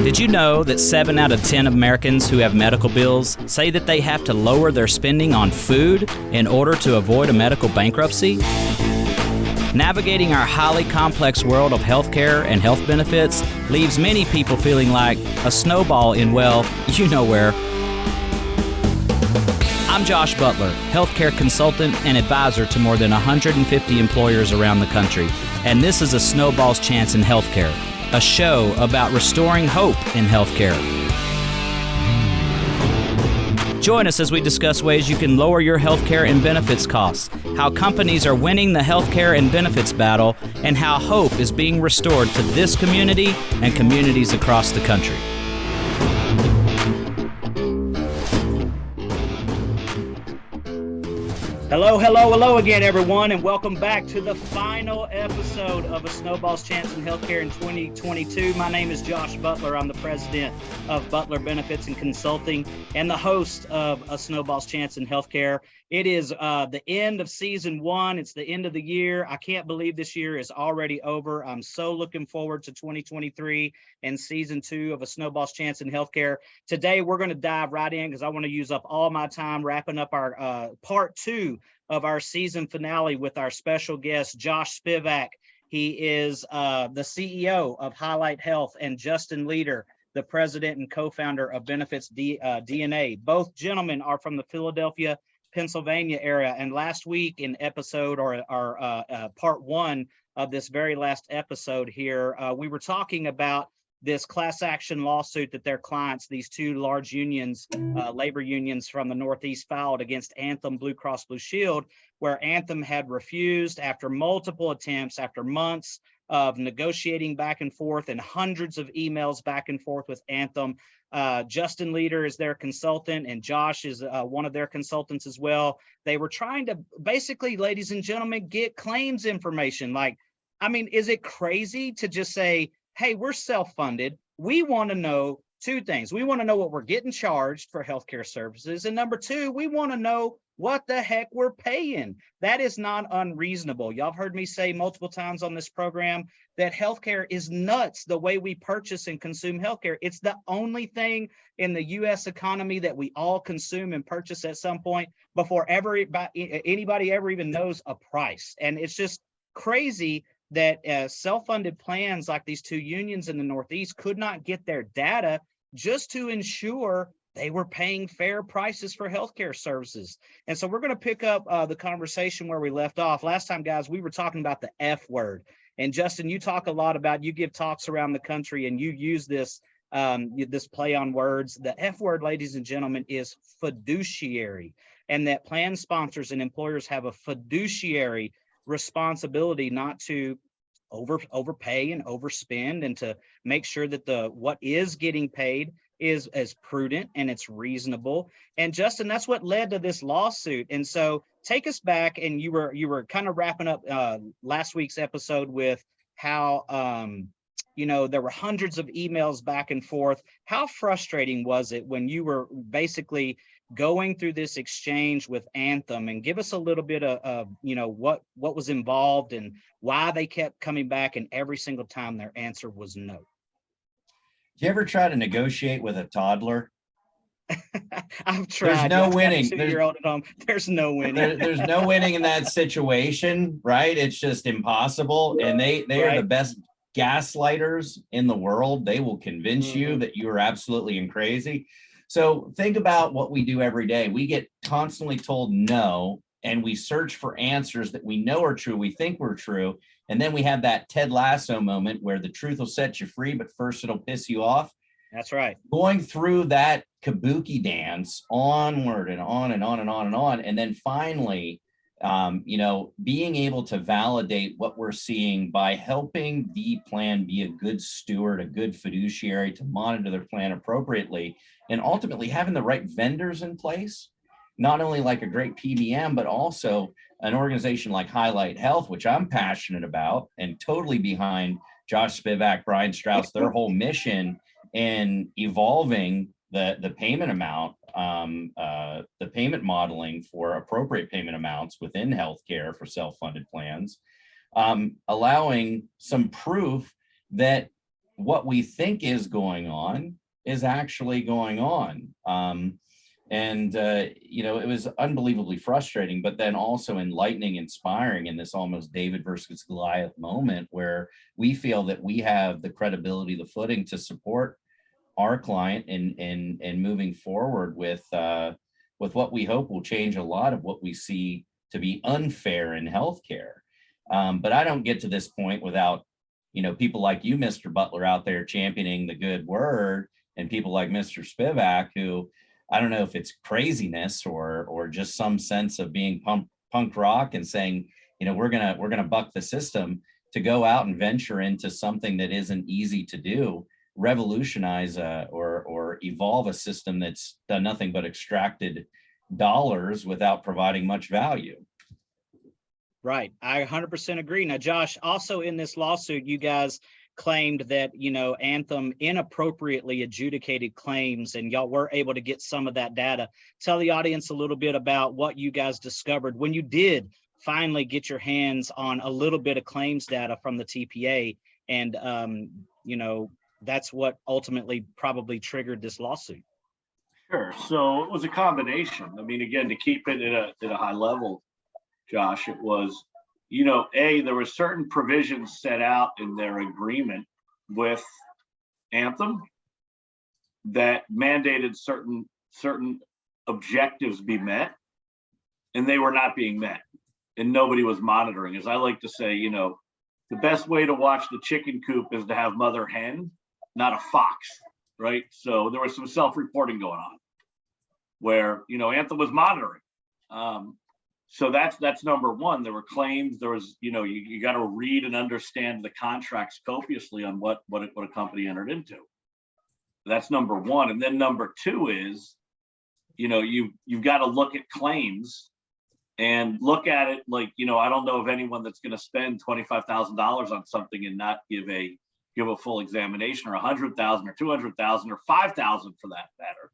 Did you know that 7 out of 10 Americans who have medical bills say that they have to lower their spending on food in order to avoid a medical bankruptcy? Navigating our highly complex world of healthcare and health benefits leaves many people feeling like a snowball in, well, you know where. I'm Josh Butler, healthcare consultant and advisor to more than 150 employers around the country, and this is A Snowball's Chance in Healthcare, a show about restoring hope in healthcare. Join us as we discuss ways you can lower your healthcare and benefits costs, how companies are winning the healthcare and benefits battle, and how hope is being restored to this community and communities across the country. Hello again, everyone, and welcome back to the final episode of A Snowball's Chance in Healthcare in 2022. My name is Josh Butler. I'm the president of Butler Benefits and Consulting and the host of A Snowball's Chance in Healthcare. It is the end of season 1. It's the end of the year. I can't believe this year is already over. I'm so looking forward to 2023 and season 2 of A Snowball's Chance in Healthcare. Today, we're going to dive right in because I want to use up all my time wrapping up our part 2 of our season finale with our special guest, Josh Spivak. He is the CEO of Highlight Health, and Justin Leader, the president and co-founder of Benefits DNA. Both gentlemen are from the Philadelphia, Pennsylvania area. And last week in episode or part 1 of this very last episode here, we were talking about this class action lawsuit that their clients, these 2 large unions, labor unions from the Northeast, filed against Anthem, Blue Cross Blue Shield, where Anthem had refused after multiple attempts, after months of negotiating back and forth and hundreds of emails back and forth with Anthem. Justin Leader is their consultant, and Josh is one of their consultants as well. They were trying to basically, ladies and gentlemen, get claims information. Like, I mean, is it crazy to just say, hey, we're self-funded. We want to know 2 things. We want to know what we're getting charged for healthcare services. And number 2, we want to know what the heck we're paying. That is not unreasonable. Y'all have heard me say multiple times on this program that healthcare is nuts the way we purchase and consume healthcare. It's the only thing in the U.S. economy that we all consume and purchase at some point before anybody ever even knows a price. And it's just crazy that self-funded plans like these 2 unions in the Northeast could not get their data just to ensure they were paying fair prices for healthcare services. And so we're going to pick up the conversation where we left off. Last time, guys, we were talking about the F word. And Justin, you talk a lot about, you give talks around the country and you use this play on words. The F word, ladies and gentlemen, is fiduciary, and that plan sponsors and employers have a fiduciary responsibility not to overpay and overspend, and to make sure that what is getting paid is as prudent and it's reasonable. And Justin, that's what led to this lawsuit. And so take us back, and you were kind of wrapping up last week's episode with how there were hundreds of emails back and forth. How frustrating was it when you were basically going through this exchange with Anthem? And give us a little bit of what was involved and why they kept coming back, and every single time their answer was no. Do you ever try to negotiate with a toddler? I've tried. There's no winning. 2-year-old at home. There's no winning. There's no winning in that situation, right? It's just impossible. And they are the best gaslighters in the world. They will convince you that you are absolutely crazy. So think about what we do every day. We get constantly told no, and we search for answers that we know are true, we think we're true. And then we have that Ted Lasso moment where the truth will set you free, but first it'll piss you off. That's right. Going through that kabuki dance onward and on and on and on and on. And then finally, being able to validate what we're seeing by helping the plan be a good steward, a good fiduciary to monitor their plan appropriately, and ultimately having the right vendors in place, not only like a great PBM, but also an organization like Highlight Health, which I'm passionate about and totally behind Josh Spivak, Brian Strauss, their whole mission in evolving the payment amount, the payment modeling for appropriate payment amounts within healthcare for self-funded plans, allowing some proof that what we think is going on is actually going on. It was unbelievably frustrating, but then also enlightening, inspiring in this almost David versus Goliath moment where we feel that we have the credibility, the footing to support our client in moving forward with what we hope will change a lot of what we see to be unfair in healthcare. But I don't get to this point without, people like you, Mr. Butler, out there championing the good word, and people like Mr. Spivak, who I don't know if it's craziness or just some sense of being punk rock and saying, we're gonna buck the system to go out and venture into something that isn't easy to do, revolutionize or evolve a system that's done nothing but extracted dollars without providing much value. Right. I 100% agree. Now, Josh, also in this lawsuit, you guys claimed that, Anthem inappropriately adjudicated claims, and y'all were able to get some of that data. Tell the audience a little bit about what you guys discovered when you did finally get your hands on a little bit of claims data from the TPA. And, that's what ultimately probably triggered this lawsuit. Sure. So it was a combination. I mean, again, to keep it at a high level, Josh, it was, there were certain provisions set out in their agreement with Anthem that mandated certain objectives be met, and they were not being met, and nobody was monitoring. As I like to say, the best way to watch the chicken coop is to have mother hen, not a fox, right? So there was some self-reporting going on where, Anthem was monitoring. So that's number one. There were claims. There was, you got to read and understand the contracts copiously on what a company entered into. That's number one. And then number two is, you've got to look at claims and look at it like, I don't know of anyone that's going to spend $25,000 on something and not give a full examination, or $100,000 or $200,000 or $5,000 for that matter.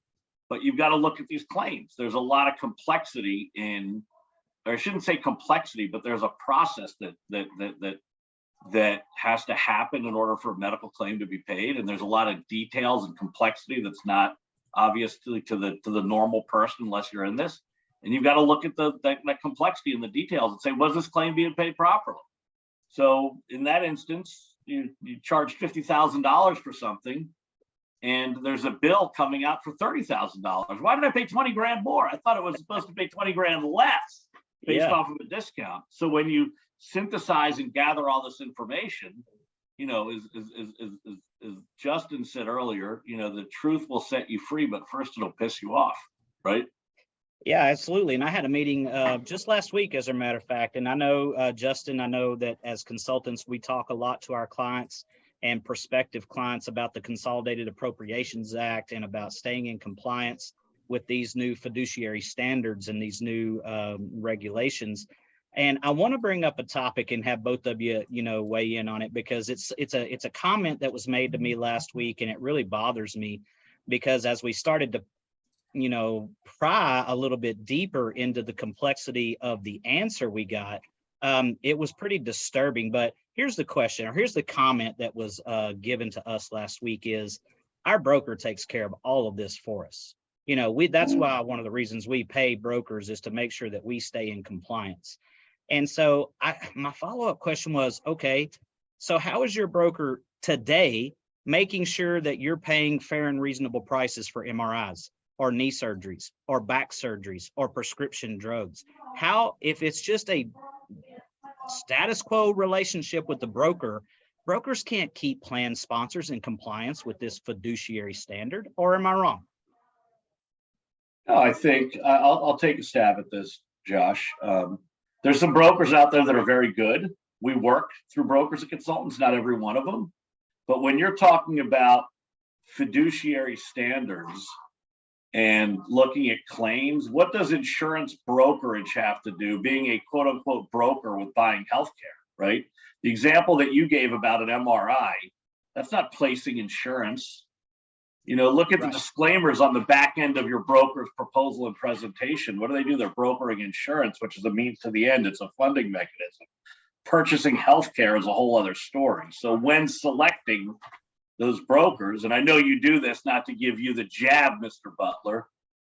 But you've got to look at these claims. There's a lot of complexity in, or I shouldn't say complexity, but there's a process that has to happen in order for a medical claim to be paid. And there's a lot of details and complexity that's not obvious to the normal person unless you're in this. And you've got to look at that complexity and the details and say, was this claim being paid properly? So in that instance, you charge $50,000 for something, and there's a bill coming out for $30,000. Why did I pay 20 grand more? I thought it was supposed to pay 20 grand less based off of a discount. So when you synthesize and gather all this information, as Justin said earlier, the truth will set you free, but first it'll piss you off, right? Yeah, absolutely. And I had a meeting just last week, as a matter of fact. And I know, Justin, I know that as consultants, we talk a lot to our clients and prospective clients about the Consolidated Appropriations Act and about staying in compliance with these new fiduciary standards and these new regulations. And I want to bring up a topic and have both of you, weigh in on it, because it's a comment that was made to me last week, and it really bothers me because as we started to pry a little bit deeper into the complexity of the answer we got, it was pretty disturbing. But here's the question, or here's the comment that was given to us last week is, our broker takes care of all of this for us. That's why one of the reasons we pay brokers is to make sure that we stay in compliance. And so my follow-up question was, okay, so how is your broker today making sure that you're paying fair and reasonable prices for MRIs or knee surgeries or back surgeries or prescription drugs? How, if it's just a status quo relationship with the broker, brokers can't keep plan sponsors in compliance with this fiduciary standard, or am I wrong? No, I think I'll take a stab at this, Josh. There's some brokers out there that are very good. We work through brokers and consultants, not every one of them. But when you're talking about fiduciary standards and looking at claims, what does insurance brokerage have to do, being a quote unquote broker with buying healthcare, right? The example that you gave about an MRI, that's not placing insurance. Look at the disclaimers on the back end of your broker's proposal and presentation. What do? They're brokering insurance, which is a means to the end. It's a funding mechanism. Purchasing healthcare is a whole other story. So when selecting those brokers, and I know you do this not to give you the jab, Mr. Butler,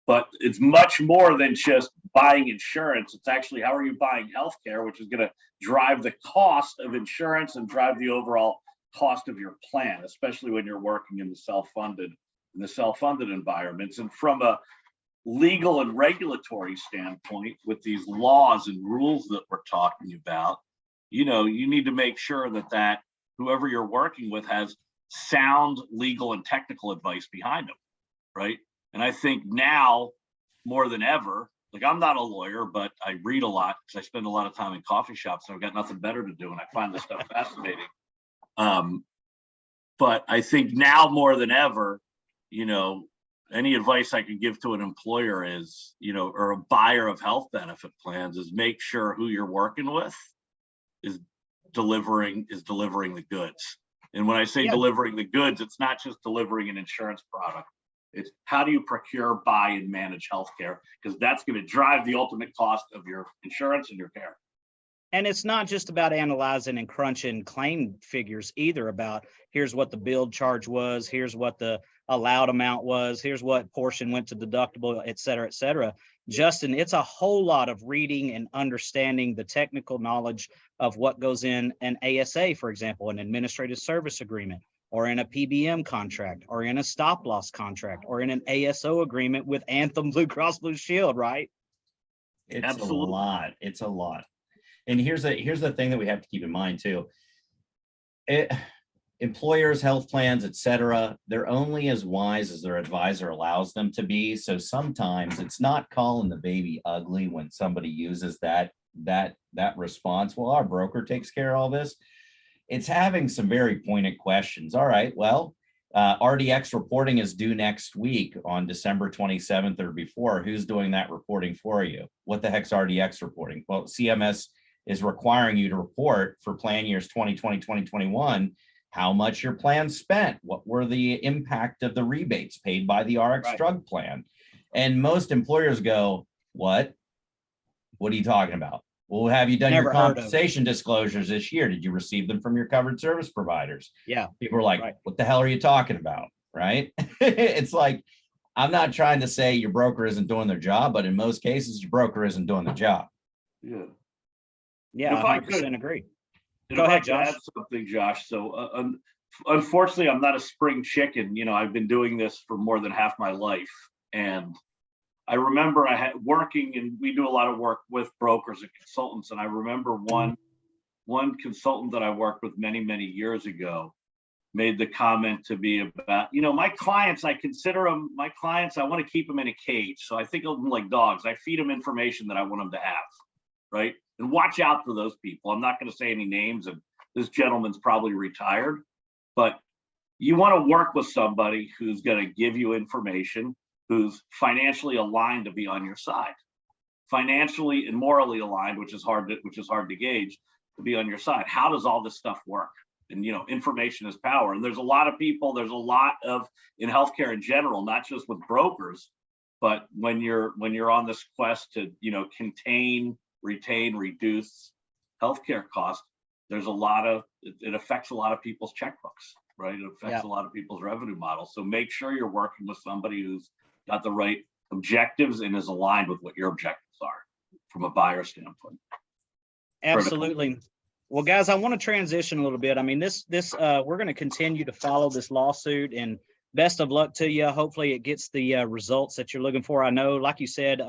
but it's much more than just buying insurance. It's actually how are you buying healthcare, which is going to drive the cost of insurance and drive the overall cost of your plan, especially when you're working in the self-funded environments. And from a legal and regulatory standpoint, with these laws and rules that we're talking about, you need to make sure that whoever you're working with has sound legal and technical advice behind them, right? And I think now more than ever, like, I'm not a lawyer, but I read a lot because I spend a lot of time in coffee shops, so I've got nothing better to do, and I find this stuff fascinating. But I think now more than ever, any advice I could give to an employer is, or a buyer of health benefit plans, is make sure who you're working with is delivering the goods. And when I say delivering the goods, it's not just delivering an insurance product. It's how do you procure, buy, and manage healthcare, because that's going to drive the ultimate cost of your insurance and your care. And it's not just about analyzing and crunching claim figures either, about here's what the billed charge was, here's what the allowed amount was, here's what portion went to deductible, et cetera, et cetera. Justin, it's a whole lot of reading and understanding the technical knowledge of what goes in an ASA, for example, an administrative service agreement, or in a PBM contract, or in a stop loss contract, or in an ASO agreement with Anthem Blue Cross Blue Shield, right? It's Absolutely. a lot. It's a lot. And here's the thing that we have to keep in mind too. Employers, health plans, et cetera, they're only as wise as their advisor allows them to be. So sometimes it's not calling the baby ugly when somebody uses that response. Well, our broker takes care of all this. It's having some very pointed questions. All right, well, RDX reporting is due next week on December 27th or before. Who's doing that reporting for you? What the heck's RDX reporting? Well, CMS is requiring you to report for plan years 2020, 2021, how much your plan spent, what were the impact of the rebates paid by the RX drug plan. And most employers go, what are you talking about? Well, have you done your compensation disclosures this year? Did you receive them from your covered service providers? Yeah. People are like, what the hell are you talking about? Right? It's like, I'm not trying to say your broker isn't doing their job, but in most cases, your broker isn't doing the job. Yeah. Yeah, 100% agree. Go ahead, Josh. Add something, Josh. So unfortunately, I'm not a spring chicken. I've been doing this for more than half my life. And I remember I had working, and we do a lot of work with brokers and consultants. And I remember one consultant that I worked with many, many years ago made the comment to me about, my clients, I consider them my clients. I want to keep them in a cage. So I think of them like dogs. I feed them information that I want them to have. Right. And watch out for those people. I'm not going to say any names, and this gentleman's probably retired, but you want to work with somebody who's going to give you information, who's financially aligned to be on your side, financially and morally aligned, which is hard to gauge, to be on your side. How does all this stuff work? And information is power. And there's a lot of people. There's a lot of in healthcare in general, not just with brokers, but when you're on this quest to contain, retain, reduce healthcare costs, there's it affects a lot of people's checkbooks, right? It affects a lot of people's revenue models. So make sure you're working with somebody who's got the right objectives and is aligned with what your objectives are from a buyer standpoint. Absolutely. Critical. Well, guys, I want to transition a little bit. I mean, this we're going to continue to follow this lawsuit, and best of luck to you. Hopefully it gets the results that you're looking for. I know, like you said,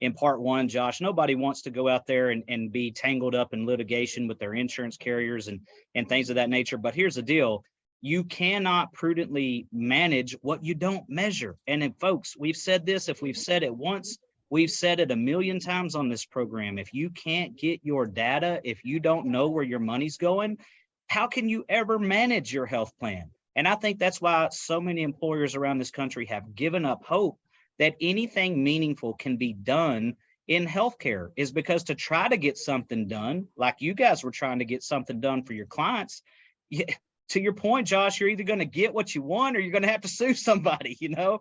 in part one, Josh, nobody wants to go out there and be tangled up in litigation with their insurance carriers and things of that nature. But here's the deal. You cannot prudently manage what you don't measure. And then, folks, we've said this. If we've said it once, we've said it a million times on this program. If you can't get your data, if you don't know where your money's going, how can you ever manage your health plan? And I think that's why so many employers around this country have given up hope that anything meaningful can be done in healthcare, is because to try to get something done, like you guys were trying to get something done for your clients, to your point, Josh, you're either going to get what you want or you're going to have to sue somebody, and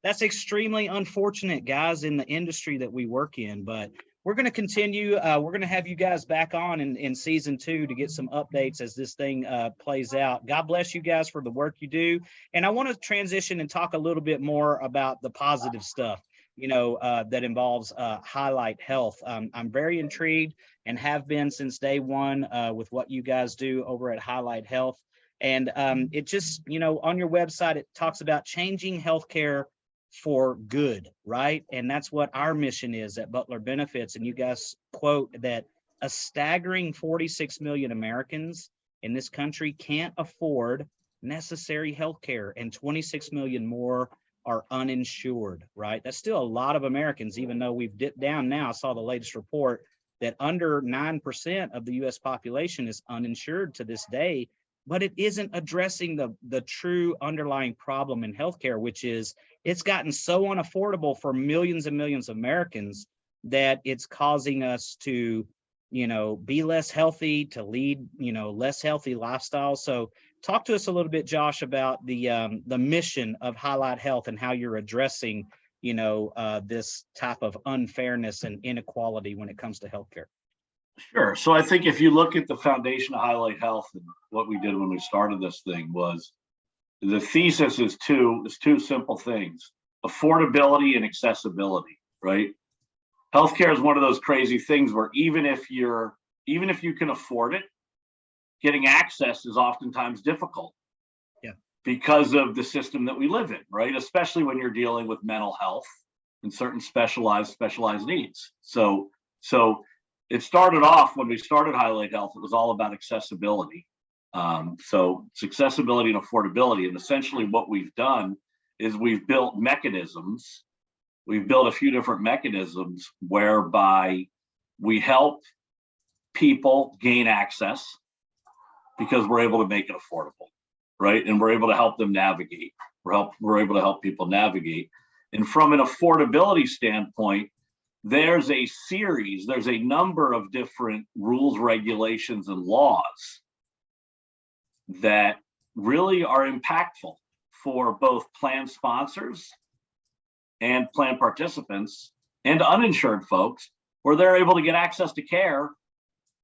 that's extremely unfortunate, guys, in the industry that we work in. But we're going to continue. We're going to have you guys back on in season 2 to get some updates as this thing plays out. God bless you guys for the work you do. And I want to transition and talk a little bit more about the positive stuff, that involves Highlight Health. I'm very intrigued and have been since day one with what you guys do over at Highlight Health. And it just, on your website, it talks about changing healthcare for good, right? And that's what our mission is at Butler Benefits. And you guys quote that a staggering 46 million Americans in this country can't afford necessary health care, and 26 million more are uninsured, right? That's still a lot of Americans, even though we've dipped down now. I saw the latest report that under 9% of the US population is uninsured to this day, but it isn't addressing the true underlying problem in healthcare, which is it's gotten so unaffordable for millions and millions of Americans that it's causing us to, be less healthy, to lead, less healthy lifestyles. So talk to us a little bit, Josh, about the mission of Highlight Health and how you're addressing, this type of unfairness and inequality when it comes to healthcare. Sure. So I think if you look at the foundation of Highlight Health and what we did when we started this thing, was the thesis is two simple things: affordability and accessibility, right? Healthcare is one of those crazy things where even if you can afford it, getting access is oftentimes difficult. Yeah. Because of the system that we live in, right? Especially when you're dealing with mental health and certain specialized needs. So it started off when we started Highlight Health, it was all about accessibility. So it's accessibility and affordability. And essentially what we've done is we've built mechanisms. We've built a few different mechanisms whereby we help people gain access because we're able to make it affordable, right? And we're able to help them navigate. We're able to help people navigate. And from an affordability standpoint, there's a number of different rules, regulations, and laws that really are impactful for both plan sponsors and plan participants and uninsured folks, where they're able to get access to care.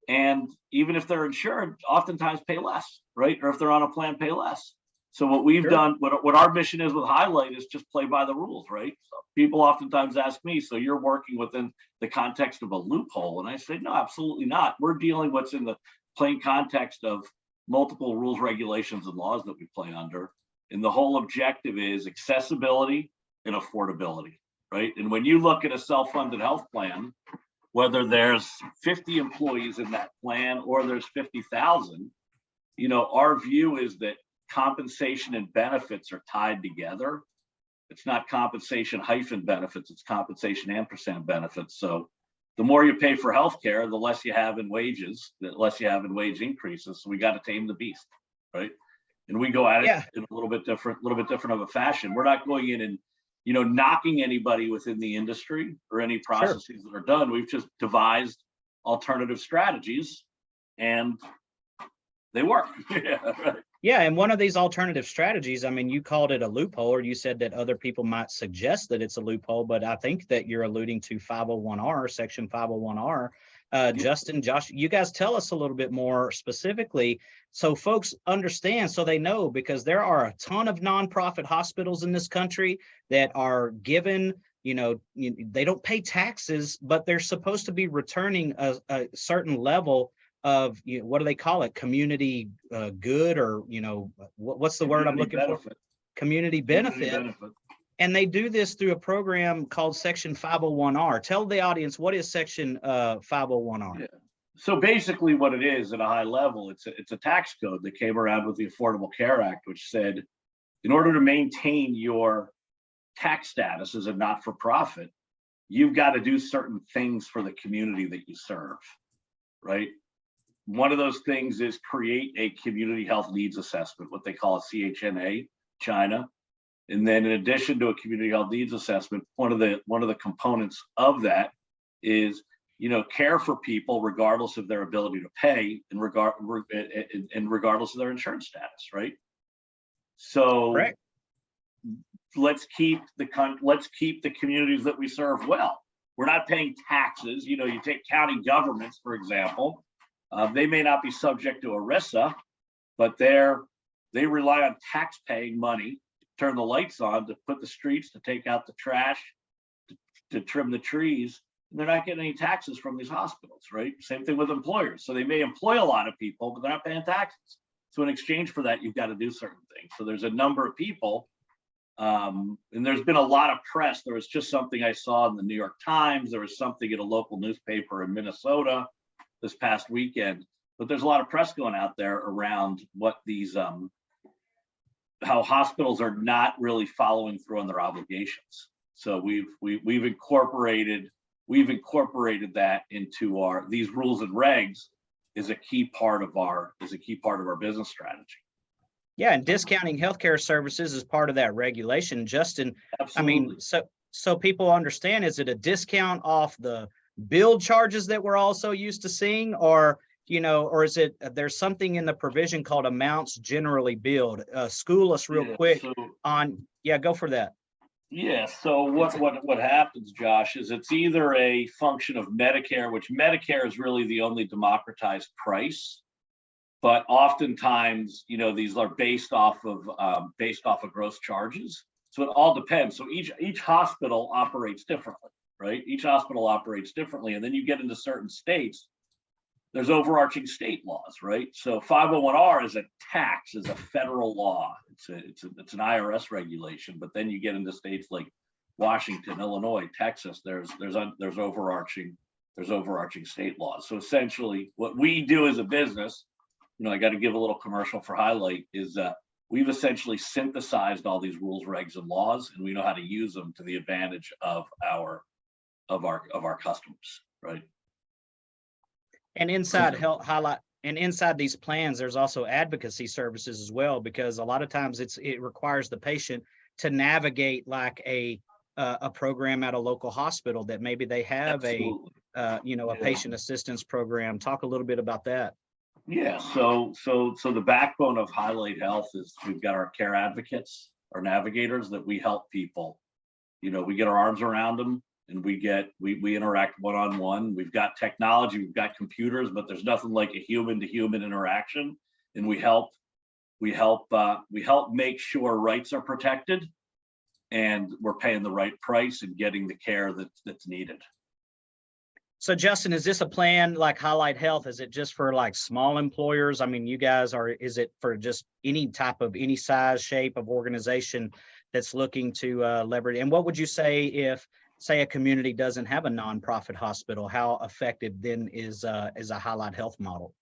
And even if they're insured, oftentimes pay less, right? Or if they're on a plan, pay less. So what we've done, what our mission is with Highlight is just play by the rules, right? So people oftentimes ask me, so you're working within the context of a loophole? And I say, no, absolutely not. We're dealing what's in the plain context of multiple rules, regulations, and laws that we play under. And the whole objective is accessibility and affordability, right? And when you look at a self-funded health plan, whether there's 50 employees in that plan or there's 50,000, our view is that compensation and benefits are tied together. It's not compensation hyphen benefits, it's compensation ampersand benefits. So the more you pay for healthcare, the less you have in wages, the less you have in wage increases. So we got to tame the beast, right? And we go at it in a little bit different of a fashion. We're not going in and knocking anybody within the industry or any processes that are done. We've just devised alternative strategies and they work. Right. Yeah, and one of these alternative strategies, I mean, you called it a loophole, or you said that other people might suggest that it's a loophole, but I think that you're alluding to 501R, Section 501R. Justin, Josh, you guys tell us a little bit more specifically so folks understand, so they know, because there are a ton of nonprofit hospitals in this country that are given, they don't pay taxes, but they're supposed to be returning a certain level of, what do they call it? Community good, or, what's the word I'm looking for? Community benefit. And they do this through a program called Section 501R. Tell the audience, what is Section 501R? Yeah. So basically what it is at a high level, it's a tax code that came around with the Affordable Care Act, which said, in order to maintain your tax status as a not-for-profit, you've got to do certain things for the community that you serve, right? One of those things is create a community health needs assessment, what they call a CHNA, China. And then in addition to a community health needs assessment, one of the components of that is, care for people regardless of their ability to pay and regardless of their insurance status, right? So let's keep the communities that we serve well. we're not paying taxes. You know, you take county governments, for example, they may not be subject to ERISA, but they rely on tax-paying money to turn the lights on, to put the streets, to take out the trash, to trim the trees. And they're not getting any taxes from these hospitals, right? Same thing with employers. So they may employ a lot of people, but they're not paying taxes. So in exchange for that, you've got to do certain things. So there's a number of people, and there's been a lot of press. There was just something I saw in the New York Times. There was something in a local newspaper in Minnesota this past weekend. But there's a lot of press going out there around what these, how hospitals are not really following through on their obligations. So we've incorporated that into these rules and regs is a key part of our business strategy. Yeah, and discounting healthcare services is part of that regulation, Justin. Absolutely. I mean, so people understand, is it a discount off the bill charges that we're also used to seeing, or or is it, there's something in the provision called amounts generally billed? School us real quick on, go for that. Yeah, so what happens, Josh, is it's either a function of Medicare, which Medicare is really the only democratized price, but oftentimes, these are based off of gross charges. So it all depends. So each hospital operates differently, right? Each hospital operates differently, and then you get into certain states. There's overarching state laws, right? So 501R is a tax, is a federal law. It's an IRS regulation. But then you get into states like Washington, Illinois, Texas. There's overarching state laws. So essentially, what we do as a business, I got to give a little commercial for Highlight, is we've essentially synthesized all these rules, regs, and laws, and we know how to use them to the advantage of our customers, right? And inside inside these plans, there's also advocacy services as well, because a lot of times it requires the patient to navigate like a program at a local hospital that maybe they have Absolutely. a patient assistance program. Talk a little bit about that. Yeah, so the backbone of Highlight Health is we've got our care advocates, our navigators, that we help people. We get our arms around them, and we interact one-on-one. We've got technology, we've got computers, but there's nothing like a human to human interaction. And we help make sure rights are protected, and we're paying the right price and getting the care that's needed. So Justin, is this a plan like Highlight Health? Is it just for like small employers? I mean, you guys is it for just any size, shape of organization that's looking to leverage? And what would you say if, say, a community doesn't have a nonprofit hospital? How effective then is a Highlight Health model?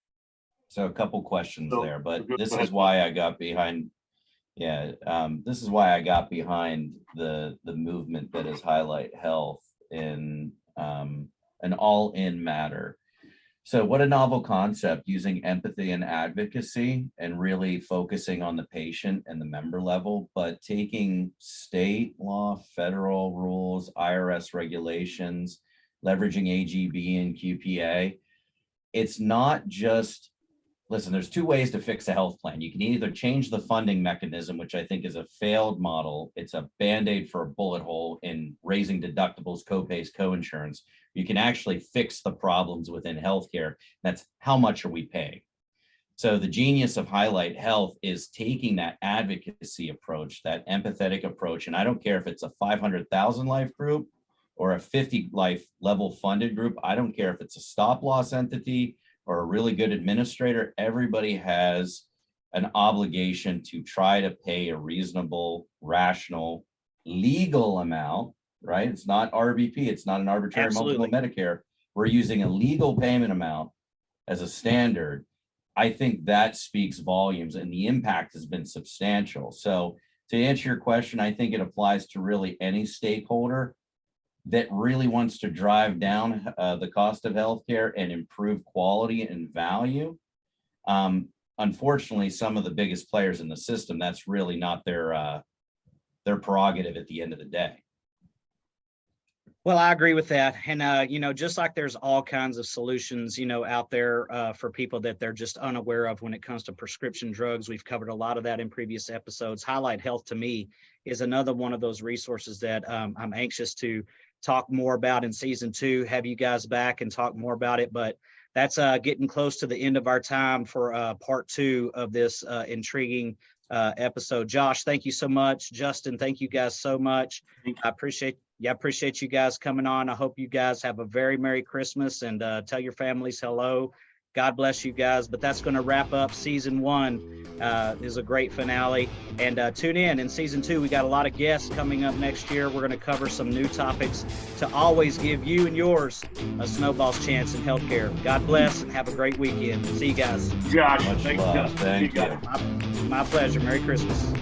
So a couple questions there, but this is why I got behind. This is why I got behind the movement that is Highlight Health in an all-in matter. So what a novel concept, using empathy and advocacy and really focusing on the patient and the member level, but taking state law, federal rules, IRS regulations, leveraging AGB and QPA. It's not just, listen, there's two ways to fix a health plan. You can either change the funding mechanism, which I think is a failed model. It's a Band-Aid for a bullet hole in raising deductibles, co-pays, co-insurance. You can actually fix the problems within healthcare. That's how much are we paying? So the genius of Highlight Health is taking that advocacy approach, that empathetic approach. And I don't care if it's a 500,000 life group or a 50 life level funded group. I don't care if it's a stop loss entity or a really good administrator. Everybody has an obligation to try to pay a reasonable, rational, legal amount, right? It's not RVP. It's not an arbitrary multiple Medicare. We're using a legal payment amount as a standard. I think that speaks volumes, and the impact has been substantial. So to answer your question, I think it applies to really any stakeholder that really wants to drive down the cost of healthcare and improve quality and value. Unfortunately, some of the biggest players in the system, that's really not their prerogative at the end of the day. Well, I agree with that. And, just like there's all kinds of solutions, out there for people that they're just unaware of when it comes to prescription drugs. We've covered a lot of that in previous episodes. Highlight Health, to me, is another one of those resources that I'm anxious to talk more about in season 2, have you guys back and talk more about it. But that's getting close to the end of our time for part 2 of this intriguing episode. Josh, thank you so much. Justin, thank you guys so much. I appreciate you guys coming on. I hope you guys have a very Merry Christmas, and tell your families hello. God bless you guys. But that's going to wrap up season 1. Is a great finale. And tune in season 2. We got a lot of guests coming up next year. We're going to cover some new topics to always give you and yours a snowball's chance in healthcare. God bless and have a great weekend. See you guys. Josh, Much thanks, love. Justin. Thank See you guys. you. My pleasure. Merry Christmas.